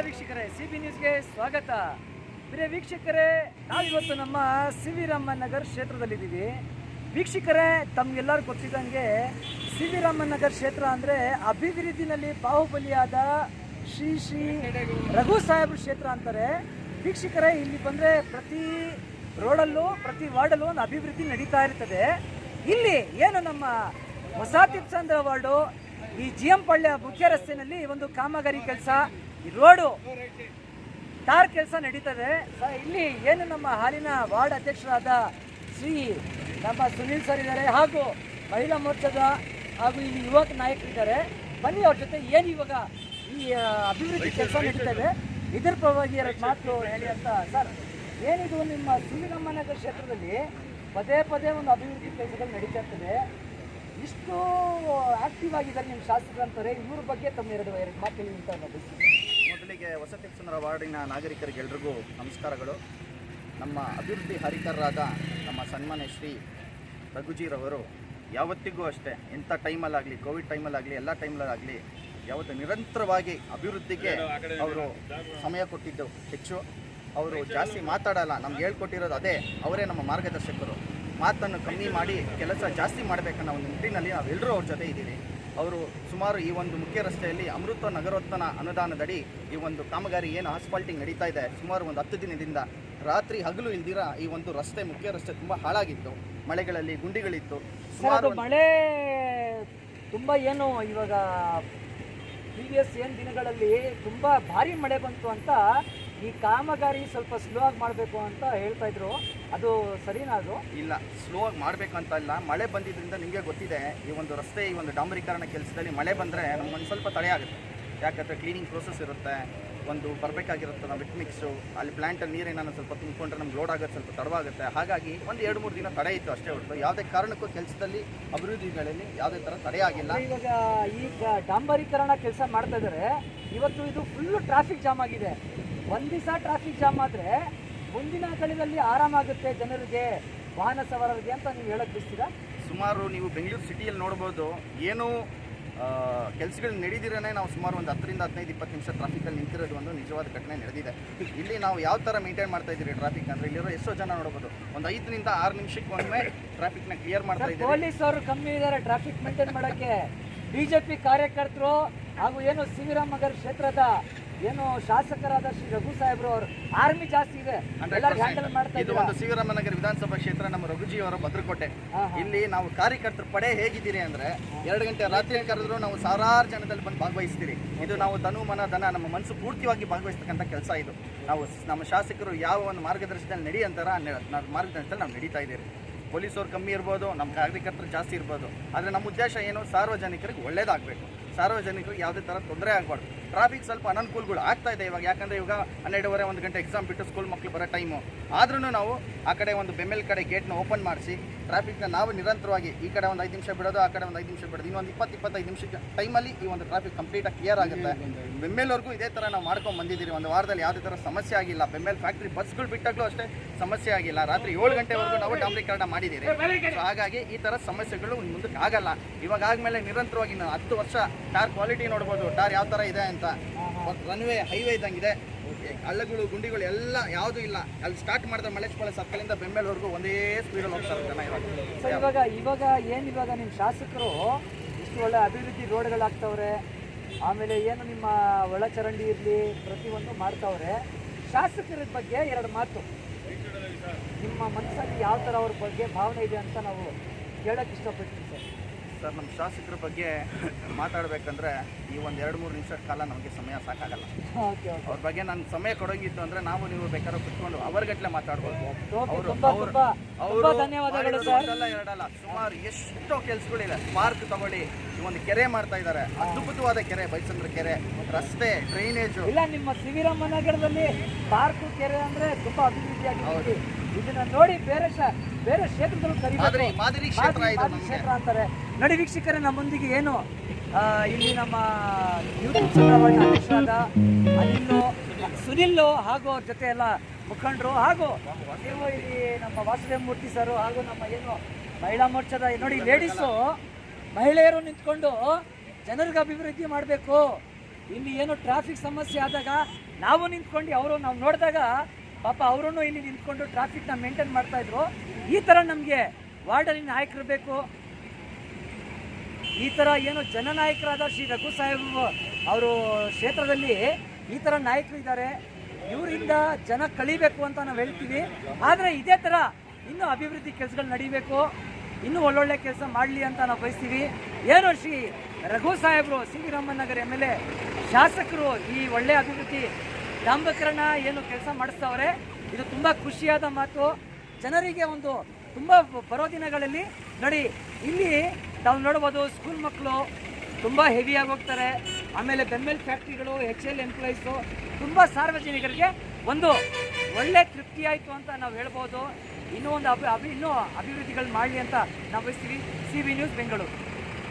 ವೀಕ್ಷಕರೇ, ಸಿಬಿ ನ್ಯೂಸ್ಗೆ ಸ್ವಾಗತ. ಪ್ರಿಯ ವೀಕ್ಷಕರೇ, ನಾವಿವತ್ತು ನಮ್ಮ ಸಿ ವಿ ರಾಮನ್ ನಗರ್ ಕ್ಷೇತ್ರದಲ್ಲಿದ್ದೀವಿ. ವೀಕ್ಷಕರೇ, ತಮಗೆಲ್ಲರೂ ಗೊತ್ತಿದ್ದಂಗೆ ಸಿ ವಿ ರಾಮನ್ ನಗರ್ ಕ್ಷೇತ್ರ ಅಂದರೆ ಅಭಿವೃದ್ಧಿನಲ್ಲಿ ಬಾಹುಬಲಿಯಾದ ಶ್ರೀ ಶ್ರೀ ರಘು ಸಾಹೇಬ್ರ ಕ್ಷೇತ್ರ ಅಂತಾರೆ. ವೀಕ್ಷಕರೇ, ಇಲ್ಲಿ ಬಂದರೆ ಪ್ರತಿ ರೋಡಲ್ಲೂ ಪ್ರತಿ ವಾರ್ಡಲ್ಲೂ ಒಂದು ಅಭಿವೃದ್ಧಿ ನಡೀತಾ ಇರ್ತದೆ. ಇಲ್ಲಿ ಏನು ನಮ್ಮ ಹೊಸ ತಿಪ್ಸಂದ್ರ ವಾರ್ಡು ಈ ಜಿ ಎಂ ಪಳ್ಳಿ ಮುಖ್ಯ ರಸ್ತೆಯಲ್ಲಿ ಒಂದು ಕಾಮಗಾರಿ ಕೆಲಸ, ಈ ರೋಡು ಟಾರ್ ಕೆಲಸ ನಡೀತದೆ. ಇಲ್ಲಿ ಏನು ನಮ್ಮ ಹಾಲಿನ ವಾರ್ಡ್ ಅಧ್ಯಕ್ಷರಾದ ಶ್ರೀ ನಮ್ಮ ಸುನೀಲ್ ಸರ್ ಇದ್ದಾರೆ, ಹಾಗೂ ಮಹಿಳಾ ಮೋರ್ಚಾದ ಹಾಗೂ ಇಲ್ಲಿ ಯುವಕ ನಾಯಕರಿದ್ದಾರೆ. ಬನ್ನಿ ಅವ್ರ ಜೊತೆ ಏನು ಇವಾಗ ಈ ಅಭಿವೃದ್ಧಿ ಕೆಲಸ ನಡೀತದೆ ಇದರ ಪರವಾಗಿ ಎರಡು ಮಾತು ಹೇಳಿ ಅಂತ. ಸರ್, ಏನಿದು ನಿಮ್ಮ ಸಿ ವಿ ರಾಮನ್ ನಗರ್ ಕ್ಷೇತ್ರದಲ್ಲಿ ಪದೇ ಪದೇ ಒಂದು ಅಭಿವೃದ್ಧಿ ಕೆಲಸಗಳು ನಡೀತಾ ಇರ್ತದೆ, ಇಷ್ಟು ಆಕ್ಟಿವ್ ಆಗಿದ್ದಾರೆ ನಿಮ್ಮ ಶಾಸಕರು ಅಂತಾರೆ. ಇವ್ರ ಬಗ್ಗೆ ತಮ್ಮ ಎರಡು ಮಾತು ಹೇಳಿ ಅಂತ ಮೊದಲಿಗೆ ಹೊಸ ತಿಪ್ಸಂದ್ರ ವಾರ್ಡಿನ ನಾಗರಿಕರಿಗೆ ಎಲ್ರಿಗೂ ನಮಸ್ಕಾರಗಳು. ನಮ್ಮ ಅಭಿವೃದ್ಧಿ ಹರಿಕರಾದ ನಮ್ಮ ಸನ್ಮಾನ್ಯ ಶ್ರೀ ರಘುಜಿರವರು ಯಾವತ್ತಿಗೂ ಅಷ್ಟೇ, ಎಂಥ ಟೈಮಲ್ಲಾಗಲಿ, ಕೋವಿಡ್ ಟೈಮಲ್ಲಾಗಲಿ, ಎಲ್ಲ ಟೈಮಲ್ಲಾಗಲಿ ಯಾವತ್ತು ನಿರಂತರವಾಗಿ ಅಭಿವೃದ್ಧಿಗೆ ಅವರು ಸಮಯ ಕೊಟ್ಟಿದ್ದು ಹೆಚ್ಚು. ಅವರು ಜಾಸ್ತಿ ಮಾತಾಡಲ್ಲ, ನಮ್ಗೆ ಹೇಳ್ಕೊಟ್ಟಿರೋದು ಅದೇ, ಅವರೇ ನಮ್ಮ ಮಾರ್ಗದರ್ಶಕರು. ಮಾತನ್ನು ಕಮ್ಮಿ ಮಾಡಿ ಕೆಲಸ ಜಾಸ್ತಿ ಮಾಡಬೇಕನ್ನೋ ಒಂದು ನಿಟ್ಟಿನಲ್ಲಿ ನಾವೆಲ್ಲರೂ ಅವ್ರ ಜೊತೆ ಇದ್ದೀವಿ. ಅವರು ಸುಮಾರು ಈ ಒಂದು ಮುಖ್ಯ ರಸ್ತೆಯಲ್ಲಿ ಅಮೃತ ನಗರೋತ್ಥಾನ ಅನುದಾನದಡಿ ಈ ಒಂದು ಕಾಮಗಾರಿ ಏನು ಆಸ್ಫಾಲ್ಟಿಂಗ್ ನಡೀತಾ ಇದೆ, ಸುಮಾರು ಒಂದು 10 ದಿನದಿಂದ ರಾತ್ರಿ ಹಗಲು ಇಲ್ದಿರ ಈ ಒಂದು ರಸ್ತೆ, ಮುಖ್ಯ ರಸ್ತೆ ತುಂಬ ಹಾಳಾಗಿತ್ತು. ಮಳೆಗಳಲ್ಲಿ ಗುಂಡಿಗಳಿತ್ತು. ಸುಮಾರು ಮಳೆ ತುಂಬ ಏನು ಇವಾಗ ಪ್ರೀವಿಯಸ್ ಏನು ದಿನಗಳಲ್ಲಿ ತುಂಬ ಭಾರಿ ಮಳೆ ಬಂತು ಅಂತ ಈ ಕಾಮಗಾರಿ ಸ್ವಲ್ಪ ಸ್ಲೋ ಆಗಿ ಮಾಡಬೇಕು ಅಂತ ಹೇಳ್ತಾ ಇದ್ರು. ಅದು ಸರಿನಾ? ಅದು ಇಲ್ಲ, ಸ್ಲೋ ಆಗಿ ಮಾಡಬೇಕಂತ ಇಲ್ಲ. ಮಳೆ ಬಂದಿದ್ದರಿಂದ ನಿಮಗೆ ಗೊತ್ತಿದೆ, ಈ ಒಂದು ರಸ್ತೆ, ಈ ಒಂದು ಡಾಂಬರೀಕರಣ ಕೆಲಸದಲ್ಲಿ ಮಳೆ ಬಂದರೆ ನಮ್ಗೊಂದು ಸ್ವಲ್ಪ ತಡೆ ಆಗುತ್ತೆ. ಯಾಕಂದರೆ ಕ್ಲೀನಿಂಗ್ ಪ್ರೋಸೆಸ್ ಇರುತ್ತೆ, ಒಂದು ಬರಬೇಕಾಗಿರುತ್ತೆ. ನಾವು ವಿಟ್ ಮಿಕ್ಸು ಅಲ್ಲಿ ಪ್ಲ್ಯಾಂಟಲ್ಲಿ ನೀರೇನಾದ್ರು ಸ್ವಲ್ಪ ತುಂಬಿಕೊಂಡ್ರೆ ನಮ್ಗೆ ಲೋಡ್ ಆಗೋದು ಸ್ವಲ್ಪ ತಡವಾಗುತ್ತೆ. ಹಾಗಾಗಿ ಒಂದು 2-3 ದಿನ ತಡೆ ಇತ್ತು ಅಷ್ಟೇ ಹೊರತು ಯಾವುದೇ ಕಾರಣಕ್ಕೂ ಕೆಲಸದಲ್ಲಿ ಅಭಿವೃದ್ಧಿಗಳಲ್ಲಿ ಯಾವುದೇ ಥರ ತಡೆ ಆಗಿಲ್ಲ. ಇವಾಗ ಈಗ ಡಾಂಬರೀಕರಣ ಕೆಲಸ ಮಾಡ್ತಾ ಇದ್ದಾರೆ. ಇವತ್ತು ಇದು ಫುಲ್ಲು ಟ್ರಾಫಿಕ್ ಜಾಮ್ ಆಗಿದೆ. ಒಂದು ದಿವಸ ಟ್ರಾಫಿಕ್ ಜಾಮ್ ಆದರೆ ಮುಂದಿನ ಕಡೆಯಲ್ಲಿ ಆರಾಮಾಗುತ್ತೆ ಜನರಿಗೆ, ವಾಹನ ಸವಾರರಿಗೆ ಅಂತ ನೀವು ಹೇಳಕ್ಕೆ ಬಯಸ್ತೀರಾ? ಸುಮಾರು ನೀವು ಬೆಂಗಳೂರು ಸಿಟಿಯಲ್ಲಿ ನೋಡ್ಬೋದು, ಏನೂ ಕೆಲಸಗಳು ನಡೆದಿರೇ ನಾವು ಸುಮಾರು ಒಂದು 10ರಿಂದ 15-20 ನಿಮಿಷ ಟ್ರಾಫಿಕಲ್ಲಿ ನಿಂತಿರೋದು ಒಂದು ನಿಜವಾದ ಘಟನೆ ನಡೆದಿದೆ. ಇಲ್ಲಿ ನಾವು ಯಾವ ಥರ ಮೇಂಟೈನ್ ಮಾಡ್ತಾ ಇದ್ದೀರಿ ಟ್ರಾಫಿಕ್ ಅಂದರೆ, ಇಲ್ಲಿರೋ ಎಷ್ಟೋ ಜನ ನೋಡ್ಬೋದು, ಒಂದು 5ರಿಂದ 6 ನಿಮಿಷಕ್ಕೆ ಒಮ್ಮೆ ಟ್ರಾಫಿಕ್ನ ಕ್ಲಿಯರ್ ಮಾಡ್ತಾ ಇದ್ದಾರೆ. ಪೊಲೀಸ್ ಅವರು ಕಮ್ಮಿ ಇದ್ದಾರೆ ಟ್ರಾಫಿಕ್ ಮೇಂಟೈನ್ ಮಾಡೋಕ್ಕೆ. ಬಿಜೆಪಿ ಕಾರ್ಯಕರ್ತರು ಹಾಗೂ ಏನು ಸಿ ವಿ ರಾಮನ್ ನಗರ್ ಕ್ಷೇತ್ರದ ಏನು ಶಾಸಕರಾದ ಶ್ರೀ ರಘು ಸಾಹೇಬ್ರು ಅವರು ಆರ್ಮಿ ಜಾಸ್ತಿ ಇದೆ, ಹ್ಯಾಂಡಲ್ ಮಾಡ್ತಾ ಇದು ಒಂದು ಸಿ ವಿ ರಾಮನ್ ನಗರ ವಿಧಾನಸಭಾ ಕ್ಷೇತ್ರ, ನಮ್ಮ ರಘುಜಿ ಅವರ ಭದ್ರಕೋಟೆ. ಇಲ್ಲಿ ನಾವು ಕಾರ್ಯಕರ್ತರ ಪಡೆ ಹೇಗಿದ್ದೀರಿ ಅಂದರೆ, 2 ಗಂಟೆ ರಾತ್ರಿ ಕರೆದ್ರು ನಾವು ಸಾವಿರಾರು ಜನದಲ್ಲಿ ಬಂದು ಭಾಗವಹಿಸ್ತೀರಿ. ಇದು ನಾವು ತನು ಮನ ಧನ ನಮ್ಮ ಮನಸ್ಸು ಪೂರ್ತಿಯಾಗಿ ಭಾಗವಹಿಸ್ತಕ್ಕಂಥ ಕೆಲಸ ಇದು. ನಾವು ನಮ್ಮ ಶಾಸಕರು ಯಾವ ಒಂದು ಮಾರ್ಗದರ್ಶನದಲ್ಲಿ ನಡಿ ಅಂತಾರ ಮಾರ್ಗದರ್ಶನದಲ್ಲಿ ನಾವು ನಡೀತಾ ಇದ್ದೀರಿ. ಪೊಲೀಸವ್ರು ಕಮ್ಮಿ ಇರ್ಬೋದು, ನಮ್ಮ ಕಾರ್ಯಕರ್ತರು ಜಾಸ್ತಿ ಇರ್ಬೋದು, ಆದರೆ ನಮ್ಮ ಉದ್ದೇಶ ಏನು, ಸಾರ್ವಜನಿಕರಿಗೆ ಒಳ್ಳೇದಾಗಬೇಕು, ಸಾರ್ವಜನಿಕರಿಗೆ ಯಾವುದೇ ಥರ ತೊಂದರೆ ಆಗಬಾರ್ದು. ಟ್ರಾಫಿಕ್ ಸ್ವಲ್ಪ ಅನನುಕೂಲಗಳು ಆಗ್ತಾ ಇದೆ ಇವಾಗ, ಯಾಕಂದರೆ ಇವಾಗ 12:30 1 ಗಂಟೆ ಎಕ್ಸಾಮ್ ಬಿಟ್ಟು ಸ್ಕೂಲ್ ಮಕ್ಕಳು ಬರೋ ಟೈಮು. ಆದ್ರೂ ನಾವು ಆ ಕಡೆ ಒಂದು ಬೆಮ್ಮೆಲ್ ಕಡೆ ಗೇಟ್ನ ಓಪನ್ ಮಾಡಿಸಿ ಟ್ರಾಫಿಕ್ನ ನಾವು ನಿರಂತರವಾಗಿ ಈ ಕಡೆ ಒಂದು 5 ನಿಮಿಷ ಬಿಡೋದು, ಆ ಕಡೆ ಒಂದು 5 ನಿಮಿಷ ಬಿಡೋದು, ಇನ್ನೊಂದು 20-25 ನಿಮಿಷದ ಟೈಮಲ್ಲಿ ಈ ಒಂದು ಟ್ರಾಫಿಕ್ ಕಂಪ್ಲೀಟಾಗಿ ಕ್ಲಿಯರ್ ಆಗುತ್ತೆ. ಬೆಮ್ಮೆಲ್ವರೆಗೂ ಇದೇ ಥರ ನಾವು ಮಾಡ್ಕೊಂಡು ಬಂದಿದ್ದೀರಿ. ಒಂದು ವಾರದಲ್ಲಿ ಯಾವುದೇ ಥರ ಸಮಸ್ಯೆ ಆಗಿಲ್ಲ. ಬೆಮ್ಮೆಲ್ ಫ್ಯಾಕ್ಟ್ರಿ ಬಸ್ಗಳು ಬಿಟ್ಟಾಗಲೂ ಅಷ್ಟೇ ಸಮಸ್ಯೆ ಆಗಿಲ್ಲ. ರಾತ್ರಿ 7 ಗಂಟೆವರೆಗೂ ನಾವು ಡಾಂಬರೀಕರಣ ಮಾಡಿದ್ದೀರಿ. ಸೊ ಹಾಗಾಗಿ ಈ ಥರ ಸಮಸ್ಯೆಗಳು ಮುಂದಕ್ಕೆ ಆಗಲ್ಲ. ಇವಾಗ ಆದಮೇಲೆ ನಿರಂತರವಾಗಿ ನಾವು 10 ವರ್ಷ ಟಾರ್ ಕ್ವಾಲಿಟಿ ನೋಡ್ಬೋದು, ಟಾರ್ ಯಾವ ಥರ ಇದೆ ಅಂತ. ರನ್ವೇ ಹೈವೇ ಇದ್ದಂಗಿದೆ, ಹಳ್ಳಗಳು ಗುಂಡಿಗಳು ಎಲ್ಲ ಯಾವುದೂ ಇಲ್ಲ. ಅಲ್ಲಿ ಸ್ಟಾರ್ಟ್ ಮಾಡಿದ್ರೆ ಮಲೇಶ್ಪಾಳೆ ಸರ್ಕಲಿಂದ ಬೆಂಬಲವರೆಗೂ ಒಂದೇ ಸ್ಪೀಡಲ್ಲಿ ಹೋಗ್ತಾರೆ ಜನ. ಇವಾಗ ಇವಾಗ ನಿಮ್ಮ ಶಾಸಕರು ಇಷ್ಟು ಒಳ್ಳೆ ಅಭಿವೃದ್ಧಿ ರೋಡ್ಗಳಾಗ್ತವ್ರೆ, ಆಮೇಲೆ ಏನು ನಿಮ್ಮ ಒಳಚರಂಡಿ ಇರಲಿ ಪ್ರತಿಯೊಂದು ಮಾಡ್ತಾವ್ರೆ. ಶಾಸಕರ ಬಗ್ಗೆ 2 ಮಾತು, ನಿಮ್ಮ ಮನಸ್ಸಲ್ಲಿ ಯಾವ ಥರ ಅವ್ರ ಬಗ್ಗೆ ಭಾವನೆ ಇದೆ ಅಂತ ನಾವು ಕೇಳೋಕ್ಕೆ ಇಷ್ಟಪಡ್ತೀವಿ ಸರ್. ನಮ್ಮ ಶಾಸಕರ ಬಗ್ಗೆ ಮಾತಾಡಬೇಕಂದ್ರೆ ಈ ಒಂದು 2-3 ನಿಮಿಷದ ಕಾಲ ನಮಗೆ ಸಮಯ ಸಾಕಾಗಲ್ಲ. ಅವ್ರ ಬಗ್ಗೆ ನಾನು ಸಮಯ ಕೊಡೋಂಗಿತ್ತು ಅಂದರೆ ನಾವು ನೀವು ಬೇಕಾದ್ರೆ ಕುತ್ಕೊಂಡು ಅವರ್ಗಟ್ಲೆ ಮಾತಾಡ್ಬೋದು. ಎರಡಲ್ಲ ಸುಮಾರು ಎಷ್ಟೋ ಕೆಲಸಗಳಿದೆ. ಪಾರ್ಕ್ ತಗೊಳ್ಳಿ, ಈ ಒಂದು ಕೆರೆ ಮಾಡ್ತಾ ಇದ್ದಾರೆ, ಅದ್ಭುತವಾದ ಕೆರೆ, ಬೈಸಂದ್ರ ಕೆರೆ, ರಸ್ತೆ, ಡ್ರೈನೇಜು. ಇಲ್ಲ, ನಿಮ್ಮ ಸಿ ವಿ ರಾಮನ್ ನಗರದಲ್ಲಿ ಪಾರ್ಕು, ಕೆರೆ ಅಂದರೆ ತುಂಬ ಅಭಿವೃದ್ಧಿ ಆಗಿದೆ. ಇದನ್ನ ನೋಡಿ ಬೇರೆ ಕ್ಷೇತ್ರದಲ್ಲೂ ಮಾದರಿ ಕ್ಷೇತ್ರ ಅಂತಾರೆ. ನೋಡಿ ವೀಕ್ಷಕರೇ, ನಮ್ಮೊಂದಿಗೆ ಏನು ಇಲ್ಲಿ ನಮ್ಮ ಯೂಟ್ಯೂಬ್ ಅಧ್ಯಕ್ಷರಾದ ಅನಿಲ್ಲು, ಸುನಿಲ್ಲು ಹಾಗೂ ಅವ್ರ ಜೊತೆ ಎಲ್ಲ ಮುಖಂಡರು, ಹಾಗೂ ನೀವು ಇಲ್ಲಿ ನಮ್ಮ ವಾಸುದೇವ ಮೂರ್ತಿ ಸರು, ಹಾಗೂ ನಮ್ಮ ಏನು ಮಹಿಳಾ ಮೋರ್ಚಾದ ನೋಡಿ ಲೇಡೀಸು, ಮಹಿಳೆಯರು ನಿಂತ್ಕೊಂಡು ಜನರಿಗೆ ಅಭಿವೃದ್ಧಿ ಮಾಡಬೇಕು, ಇಲ್ಲಿ ಏನು ಟ್ರಾಫಿಕ್ ಸಮಸ್ಯೆ ಆದಾಗ ನಾವು ನಿಂತ್ಕೊಂಡು ನಾವು ನೋಡಿದಾಗ ಪಾಪ ಅವರನ್ನು ಇಲ್ಲಿ ನಿಂತ್ಕೊಂಡು ಟ್ರಾಫಿಕ್ನ ಮೇಂಟೈನ್ ಮಾಡ್ತಾಯಿದ್ರು. ಈ ಥರ ನಮಗೆ ವಾರ್ಡಲ್ಲಿ ನಾಯಕರು ಬೇಕು. ಈ ಥರ ಏನು ಜನನಾಯಕರಾದ ಶ್ರೀ ರಘು ಸಾಹೇಬ್ ಅವರು ಕ್ಷೇತ್ರದಲ್ಲಿ ಈ ಥರ ನಾಯಕರು ಇದ್ದಾರೆ. ಇವರಿಂದ ಜನ ಕಳಿಬೇಕು ಅಂತ ನಾವು ಹೇಳ್ತೀವಿ. ಆದರೆ ಇದೇ ಥರ ಇನ್ನೂ ಅಭಿವೃದ್ಧಿ ಕೆಲಸಗಳು ನಡೀಬೇಕು, ಇನ್ನೂ ಒಳ್ಳೊಳ್ಳೆ ಕೆಲಸ ಮಾಡಲಿ ಅಂತ ನಾವು ಬಯಸ್ತೀವಿ. ಏನು ಶ್ರೀ ರಘು ಸಾಹೇಬರು ಸಿ.ವಿ. ರಾಮನ್ ನಗರ MLA ಶಾಸಕರು ಈ ಒಳ್ಳೆ ಅಭಿವೃದ್ಧಿ ಡಾಂಬಕರಣ ಏನು ಕೆಲಸ ಮಾಡಿಸ್ತವ್ರೆ, ಇದು ತುಂಬ ಖುಷಿಯಾದ ಮಾತು. ಜನರಿಗೆ ಒಂದು ತುಂಬ ಬರೋ ದಿನಗಳಲ್ಲಿ ನೋಡಿ ಇಲ್ಲಿ ನಾವು ನೋಡ್ಬೋದು ಸ್ಕೂಲ್ ಮಕ್ಕಳು ತುಂಬ ಹೆವಿಯಾಗಿ ಹೋಗ್ತಾರೆ. ಆಮೇಲೆ ಬೆಮ್ಮೆಲ್ ಫ್ಯಾಕ್ಟ್ರಿಗಳು, HL ಎಂಪ್ಲಾಯೀಸು, ತುಂಬ ಸಾರ್ವಜನಿಕರಿಗೆ ಒಂದು ಒಳ್ಳೆ ತೃಪ್ತಿ ಆಯಿತು ಅಂತ ನಾವು ಹೇಳ್ಬೋದು. ಇನ್ನೂ ಒಂದು ಇನ್ನೂ ಅಭಿವೃದ್ಧಿಗಳು ಮಾಡಲಿ ಅಂತ ನಾವು ಬಯಸ್ತೀವಿ. CB news Bengaluru.